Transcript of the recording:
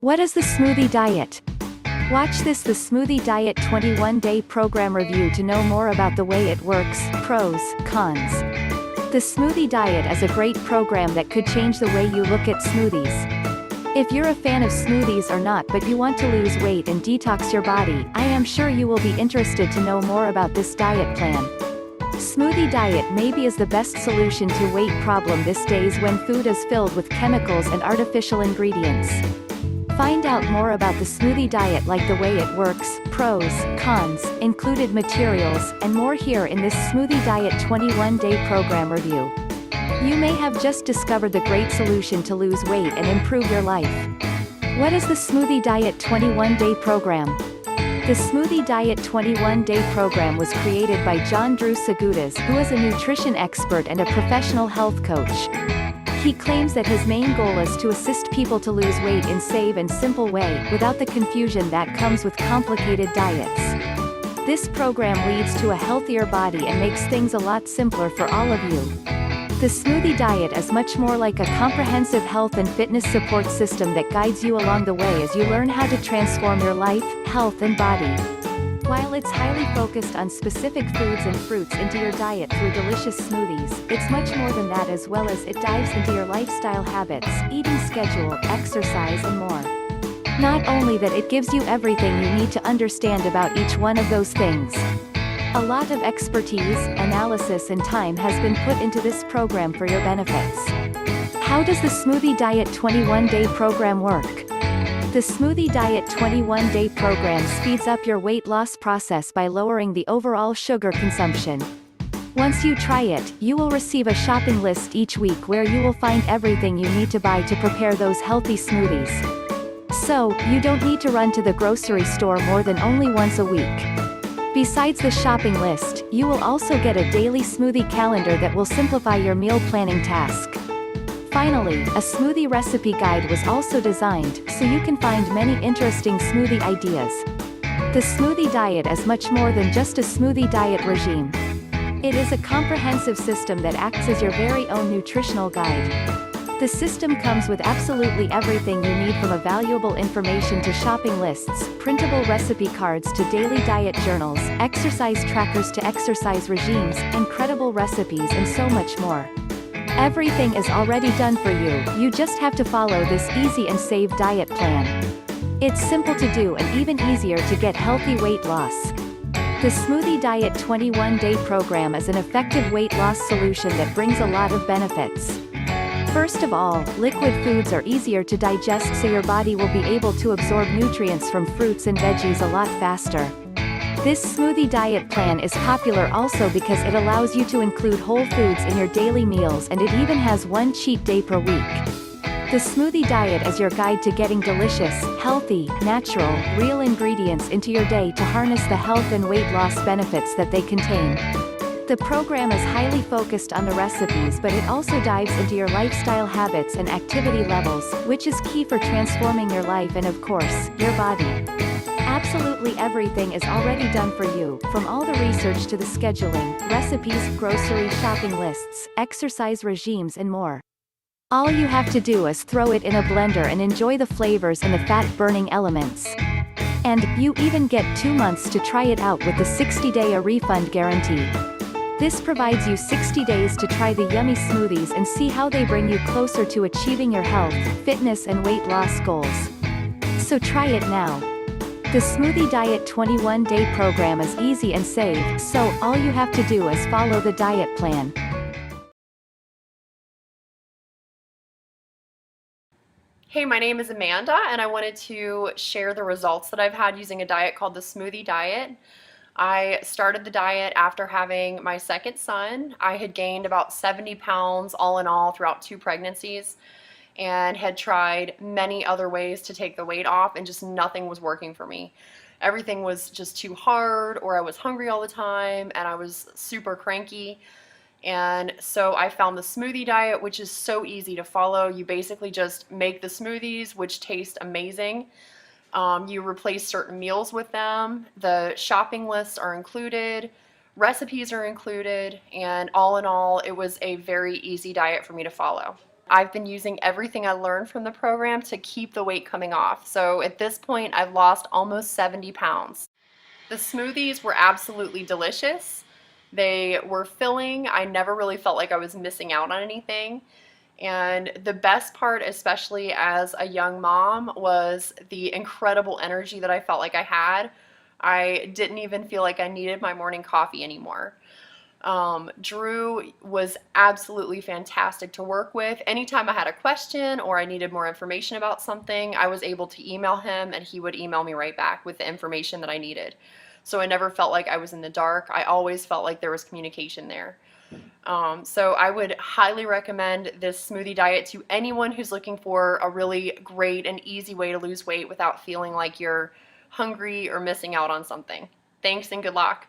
What is the Smoothie Diet? Watch this the Smoothie Diet 21-day program review to know more about the way it works, pros, cons. The Smoothie Diet is a great program that could change the way you look at smoothies. If you're a fan of smoothies or not but you want to lose weight and detox your body, I am sure you will be interested to know more about this diet plan. Smoothie diet maybe is the best solution to weight problem these days when food is filled with chemicals and artificial ingredients. Find out more about the smoothie diet like the way it works, pros, cons, included materials, and more here in this Smoothie Diet 21-day program review. You may have just discovered the great solution to lose weight and improve your life. What is the Smoothie Diet 21-day program? The Smoothie Diet 21-day program was created by Drew Sgoutas, who is a nutrition expert and a professional health coach. He claims that his main goal is to assist people to lose weight in a safe and simple way, without the confusion that comes with complicated diets. This program leads to a healthier body and makes things a lot simpler for all of you. The Smoothie Diet is much more like a comprehensive health and fitness support system that guides you along the way as you learn how to transform your life, health and body. While it's highly focused on specific foods and fruits into your diet through delicious smoothies, it's much more than that, as well as it dives into your lifestyle habits, eating schedule, exercise and more. Not only that, it gives you everything you need to understand about each one of those things. A lot of expertise, analysis and time has been put into this program for your benefits. How does the Smoothie Diet 21-day program work? The Smoothie Diet 21-day program speeds up your weight loss process by lowering the overall sugar consumption. Once you try it, you will receive a shopping list each week where you will find everything you need to buy to prepare those healthy smoothies. So, you don't need to run to the grocery store more than only once a week. Besides the shopping list, you will also get a daily smoothie calendar that will simplify your meal planning task. Finally, a smoothie recipe guide was also designed, so you can find many interesting smoothie ideas. The Smoothie Diet is much more than just a smoothie diet regime. It is a comprehensive system that acts as your very own nutritional guide. The system comes with absolutely everything you need, from valuable information to shopping lists, printable recipe cards to daily diet journals, exercise trackers to exercise regimes, incredible recipes and so much more. Everything is already done for you, you just have to follow this easy and safe diet plan. It's simple to do and even easier to get healthy weight loss. The Smoothie Diet 21-day program is an effective weight loss solution that brings a lot of benefits. First of all, liquid foods are easier to digest, so your body will be able to absorb nutrients from fruits and veggies a lot faster. This smoothie diet plan is popular also because it allows you to include whole foods in your daily meals, and it even has one cheat day per week. The Smoothie Diet is your guide to getting delicious, healthy, natural, real ingredients into your day to harness the health and weight loss benefits that they contain. The program is highly focused on the recipes, but it also dives into your lifestyle habits and activity levels, which is key for transforming your life and, of course, your body. Absolutely everything is already done for you, from all the research to the scheduling, recipes, grocery shopping lists, exercise regimes and more. All you have to do is throw it in a blender and enjoy the flavors and the fat-burning elements. And, you even get 2 months to try it out with the 60-day refund guarantee. This provides you 60 days to try the yummy smoothies and see how they bring you closer to achieving your health, fitness and weight loss goals. So try it now. The Smoothie Diet 21-day program is easy and safe, so all you have to do is follow the diet plan. Hey, my name is Amanda, and I wanted to share the results that I've had using a diet called the Smoothie Diet. I started the diet after having my second son. I had gained about 70 pounds all in all throughout 2 pregnancies, and had tried many other ways to take the weight off, and just nothing was working for me. Everything was just too hard, or I was hungry all the time, and I was super cranky. And so I found the Smoothie Diet, which is so easy to follow. You basically just make the smoothies, which taste amazing. You replace certain meals with them. The shopping lists are included. Recipes are included. And all in all, it was a very easy diet for me to follow. I've been using everything I learned from the program to keep the weight coming off. So at this point, I've lost almost 70 pounds. The smoothies were absolutely delicious. They were filling. I never really felt like I was missing out on anything. And the best part, especially as a young mom, was the incredible energy that I felt like I had. I didn't even feel like I needed my morning coffee anymore. Drew was absolutely fantastic to work with. Anytime I had a question or I needed more information about something, I was able to email him and he would email me right back with the information that I needed. So I never felt like I was in the dark. I always felt like there was communication there. So I would highly recommend this smoothie diet to anyone who's looking for a really great and easy way to lose weight without feeling like you're hungry or missing out on something. Thanks and good luck.